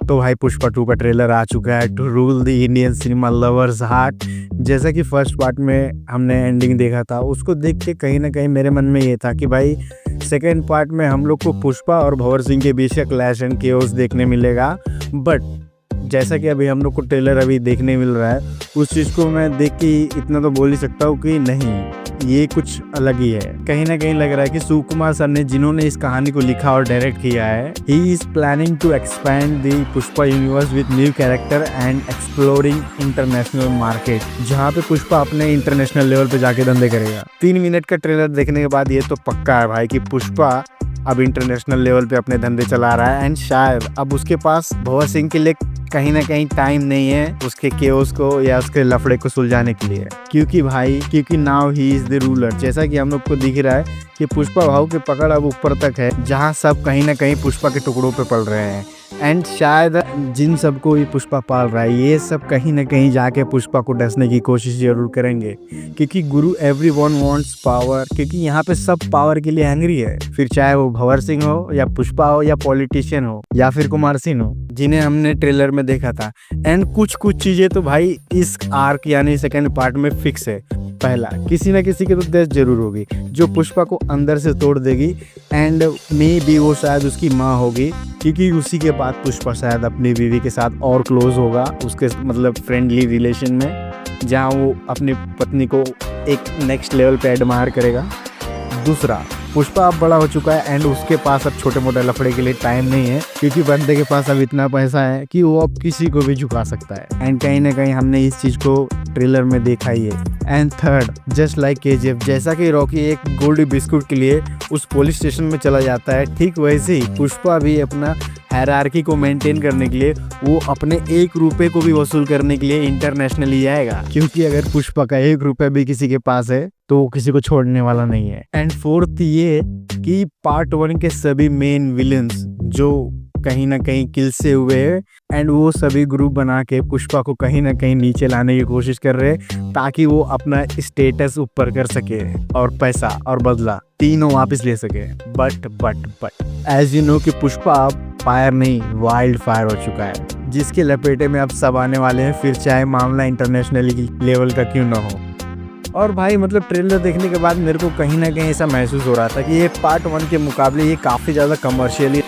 तो भाई पुष्पा 2 का ट्रेलर आ चुका है to rule the Indian cinema lovers heart. जैसा कि फर्स्ट पार्ट में हमने एंडिंग देखा था, उसको देख के कहीं ना कहीं मेरे मन में ये था कि भाई सेकेंड पार्ट में हम लोग को पुष्पा और भंवर सिंह के बीच का क्लैश एंड केओस देखने मिलेगा। बट जैसा कि अभी हम लोग को ट्रेलर अभी देखने मिल रहा है, उस चीज़ को मैं देख के इतना तो बोल ही सकता हूँ कि नहीं, ये कुछ अलग ही है। कहीं ना कहीं लग रहा है कि सुकुमार सर ने, जिन्होंने इस कहानी को लिखा और डायरेक्ट किया है, he is planning to expand the Pushpa universe with new character and exploring international market, जहाँ पे पुष्पा अपने इंटरनेशनल लेवल पे जाके धंधे करेगा। 3 मिनट का ट्रेलर देखने के बाद ये तो पक्का है भाई कि पुष्पा अब इंटरनेशनल लेवल पे अपने धंधे चला रहा है एंड शायद अब उसके पास भंवर सिंह के लिए कहीं ना कहीं टाइम नहीं है उसके केओस को या उसके लफड़े को सुलझाने के लिए, क्योंकि now he is the ruler. जैसा कि हम लोग को दिख रहा है कि पुष्पा भाव की पकड़ अब ऊपर तक है, जहां सब कहीं ना कहीं पुष्पा के टुकड़ों पे पड़ रहे हैं एंड शायद जिन सबको ये पुष्पा पाल रहा है, ये सब कहीं ना कहीं जाके पुष्पा को डसने की कोशिश जरूर करेंगे, क्योंकि गुरु एवरीवन वांट्स पावर, क्योंकि यहाँ पे सब पावर के लिए हैंग्री है। फिर चाहे वो भंवर सिंह हो या पुष्पा हो या पॉलिटिशियन हो या फिर कुमार सिंह हो, जिन्हें हमने ट्रेलर में देखा था। एंड कुछ चीजें तो भाई इस आर्क यानी सेकेंड पार्ट में फिक्स है। पहला, किसी ना किसी की तो डेथ जरूर होगी जो पुष्पा को अंदर से तोड़ देगी एंड मे बी वो शायद उसकी माँ होगी, क्योंकि उसी के बाद पुष्पा शायद अपनी बीवी के साथ और क्लोज होगा, उसके मतलब फ्रेंडली रिलेशन में, जहाँ वो अपनी पत्नी को एक नेक्स्ट लेवल पे एडमायर करेगा। दूसरा, पुष्पा अब बड़ा हो चुका है एंड उसके पास अब छोटे मोटे लफड़े के लिए टाइम नहीं है, क्योंकि बंदे के पास अब इतना पैसा है कि वो अब किसी को भी झुका सकता है एंड कहीं ना कहीं हमने इस चीज को ट्रेलर में देखा ही है। And third, just like KGF, जैसा कि रॉकी एक गोल्डी बिस्कुट के लिए उस पुलिस स्टेशन में चला जाता है, ठीक वैसे ही पुष्पा भी अपना हायरार्की को मेंटेन करने के लिए वो अपने 1 रुपए को भी वसूल करने के लिए इंटरनेशनली जाएगा, क्योंकि अगर पुष्पा का 1 रुपया भी किसी के पास है तो वो किसी को छोड़ने वाला नहीं है। एंड फोर्थ ये कि पार्ट 1 के सभी मेन विलन्स जो कहीं ना कहीं किल से हुए हैं एंड वो सभी ग्रुप बना के पुष्पा को कहीं ना कहीं नीचे लाने की कोशिश कर रहे हैं, ताकि वो अपना स्टेटस ऊपर कर सके और पैसा और बदला तीनों वापस ले सके। बट एज यू नो कि पुष्पा अब फायर नहीं वाइल्ड फायर हो चुका है, जिसके लपेटे में अब सब आने वाले हैं, फिर चाहे मामला इंटरनेशनल लेवल का क्यों ना हो। और भाई मतलब ट्रेलर देखने के बाद मेरे को कहीं ना कहीं ऐसा महसूस हो रहा था कि ये पार्ट 1 के मुकाबले ये काफ़ी ज़्यादा कमर्शियली,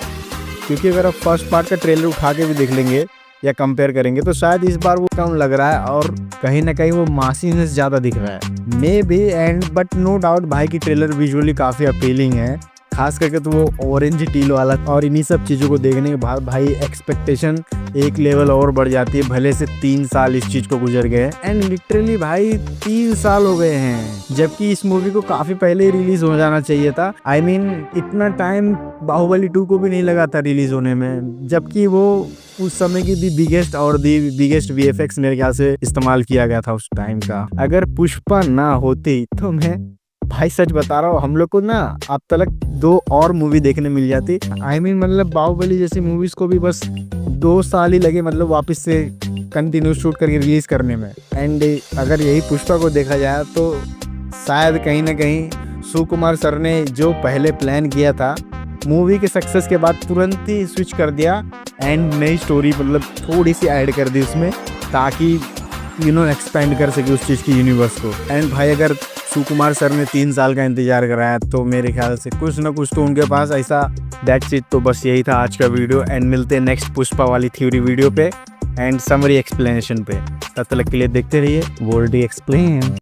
क्योंकि अगर आप फर्स्ट पार्ट का ट्रेलर उठा के भी देख लेंगे या कंपेयर करेंगे तो शायद इस बार वो कम लग रहा है और कहीं ना कहीं वो मासीनेस ज़्यादा दिख रहा है may be. And but no doubt भाई की ट्रेलर विजुअली काफ़ी अपीलिंग है, खास करके तो वो ऑरेंज टील वाला, और इन्हीं सब चीज़ों को देखने के बाद भाई एक्सपेक्टेशन एक लेवल और बढ़ जाती है। भले से 3 साल इस चीज़ को गुजर गए एंड लिटरली भाई 3 साल हो गए हैं, जबकि इस मूवी को काफ़ी पहले ही रिलीज हो जाना चाहिए था। I mean, इतना टाइम बाहुबली 2 को भी नहीं लगा था रिलीज होने में, जबकि वो उस समय की दी बिगेस्ट VFX मेरे ख्याल से इस्तेमाल किया गया था उस टाइम का। अगर पुष्पा ना होती तो मैं भाई सच बता रहा हूँ, हम लोग को ना अब तक 2 और मूवी देखने मिल जाती। I mean, मतलब बाहुबली जैसी मूवीज को भी बस 2 साल ही लगे मतलब वापस से कंटिन्यू शूट करके रिलीज करने में। एंड अगर यही पुष्पा को देखा जाए तो शायद कहीं ना कहीं सुकुमार सर ने जो पहले प्लान किया था मूवी के सक्सेस के बाद तुरंत ही स्विच कर दिया एंड नई स्टोरी मतलब थोड़ी सी ऐड कर दी उसमें, ताकि एक्सपेंड कर सके उस चीज़ की यूनिवर्स को। एंड भाई अगर सुकुमार सर ने 3 साल का इंतजार कराया तो मेरे ख्याल से कुछ ना कुछ तो उनके पास ऐसा। दैट्स इट, तो बस यही था आज का वीडियो एंड मिलते हैं नेक्स्ट पुष्पा वाली थ्योरी वीडियो पे एंड समरी एक्सप्लेनेशन पे। तब तक के लिए देखते रहिए वर्ल्ड एक्सप्लेन।